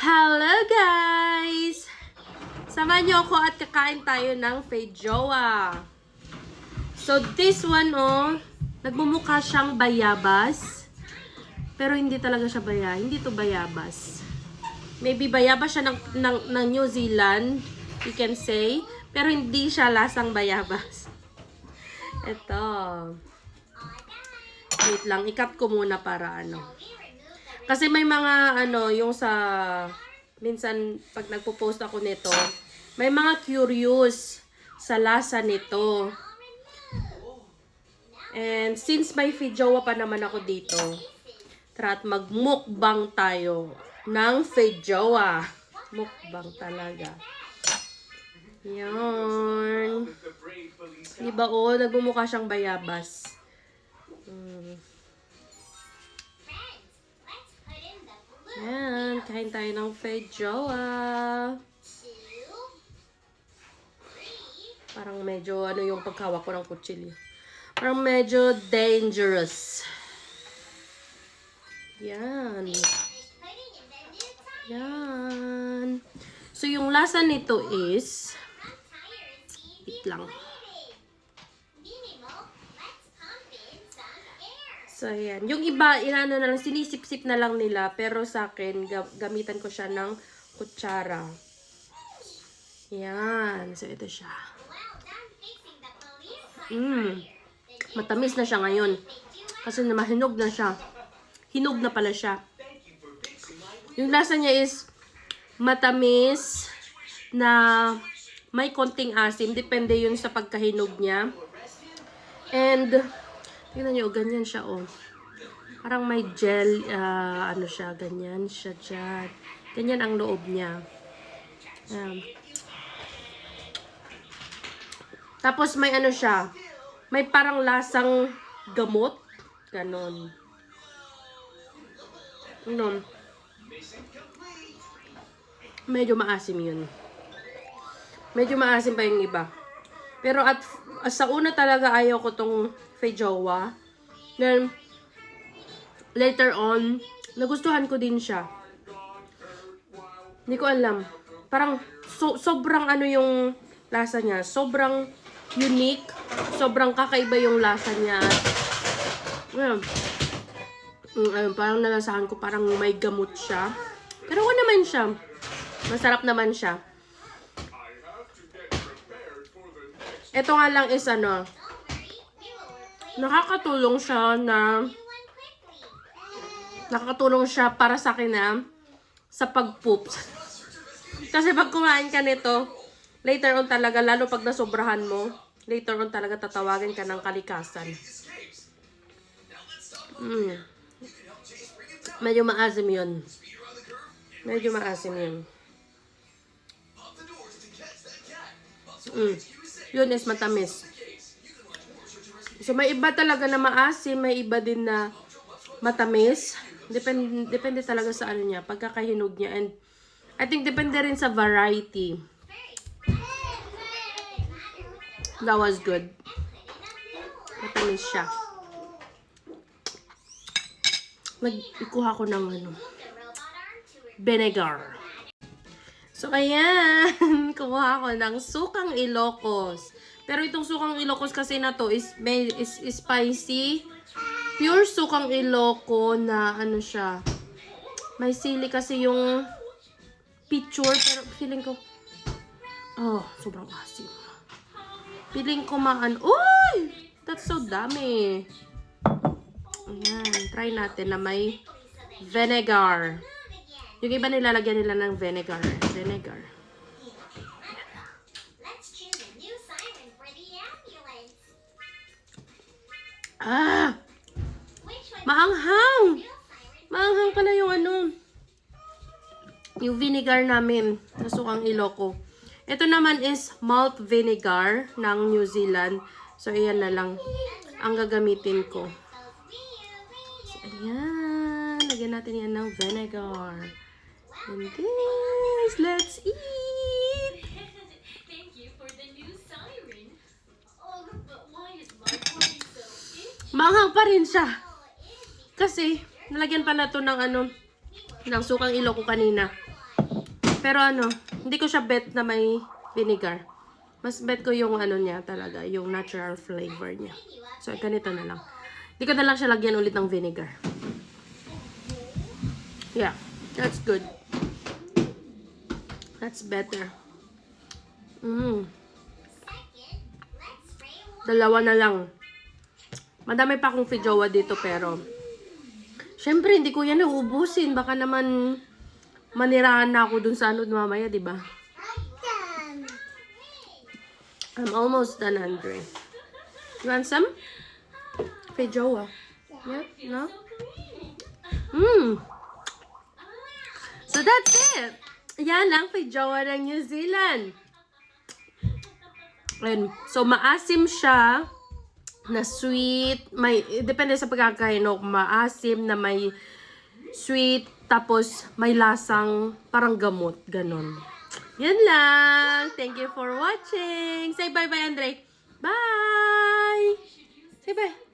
Hello guys! Samahan niyo ako at kakain tayo ng feijoa. So this one nagmumukha siyang bayabas. Pero hindi talaga siya hindi to bayabas. Maybe bayabas siya ng New Zealand, you can say. Pero hindi siya lasang bayabas. Ito. Wait lang, ikat ko muna para Kasi may mga yung sa minsan pag nagpo-post ako nito, may mga curious sa lasa nito. And since may feijoa pa naman ako dito, tara at magmukbang tayo ng feijoa. Mukbang talaga. Yan. Diba nagmumukha siyang bayabas. Yan, kain tayo ng feijoa. Parang medyo yung pagkawak ko ng kutsilyo. Parang medyo dangerous. Yan. Yan. So yung lasa nito is wait lang. So, ayan. Yung iba, na lang, sinisip-sip na lang nila. Pero sa akin, gamitan ko siya ng kutsara. Yan. So, ito siya. Matamis na siya ngayon. Kasi mahinog na siya. Hinog na pala siya. Yung lasa niya is matamis na may konting asim. Depende yun sa pagkahinog niya. And tingnan nyo, ganyan siya, Parang may gel, siya, ganyan siya dyan. Ganyan ang loob niya. Tapos may siya, may parang lasang gamot. Ganon. Medyo maasim yun. Medyo maasim pa yung iba. Pero sa una talaga ayaw ko tong feijoa. Then, later on, nagustuhan ko din siya. Hindi ko alam. Parang, sobrang yung lasa niya. Sobrang unique. Sobrang kakaiba yung lasa niya. Parang nalasahan ko, parang may gamot siya. Pero naman siya. Masarap naman siya. Ito nga lang is nakakatulong siya para sa akin sa pag-poop. Kasi pag kumain ka nito, later on talaga, lalo pag nasobrahan mo, later on talaga tatawagan ka ng kalikasan. Medyo maasim yun. Medyo maasim yun. Yun is matamis. So, may iba talaga na maasim, may iba din na matamis. Depende talaga sa niya, pagkakahinog niya. And I think depende rin sa variety. That was good. Matamis siya. Ikuha ko ng vinegar. So, ayan. Kumuha ko ng sukang Ilocos. Pero itong sukang Ilocos kasi na to is spicy. Pure sukang Iloco na siya. May sili kasi yung picture. Pero feeling ko, sobrang asim. Feeling ko uy! That's so dami. Ayan. Try natin na may vinegar. Yung iba nilalagyan nila ng vinegar. Vinegar. Maanghang! Maanghang pala yung yung vinegar namin na sukang Iloco. Ito naman is malt vinegar ng New Zealand. So, ayan na lang ang gagamitin ko. So, ayan. Lagyan natin yan ng vinegar. And this, let's eat! Thank you for the new siren. Oh, but why is my body so itchy? Maanghang pa rin siya. Kasi, nalagyan pa na to ng ng sukang Iloco kanina. Pero ano, hindi ko siya bet na may vinegar. Mas bet ko yung ano niya talaga, yung natural flavor niya. So, ganito na lang. Hindi ko na lang siya lagyan ulit ng vinegar. Yeah, that's good. That's better. Dalawa na lang. Madami pa akong feijoa dito pero syempre hindi ko yan nauubusin. Baka naman manirahan na ako dun sa ano mamaya, di ba? I'm almost done, Andre. You want some? Feijoa. Yeah? No? So that's it. Yan lang, feijoa ng New Zealand. And, so maasim siya na sweet, may depende sa pagkakain, no? Maasim na may sweet, tapos may lasang parang gamot, ganon. Yan lang. Thank you for watching. Say bye-bye, Andre. Bye! Say bye.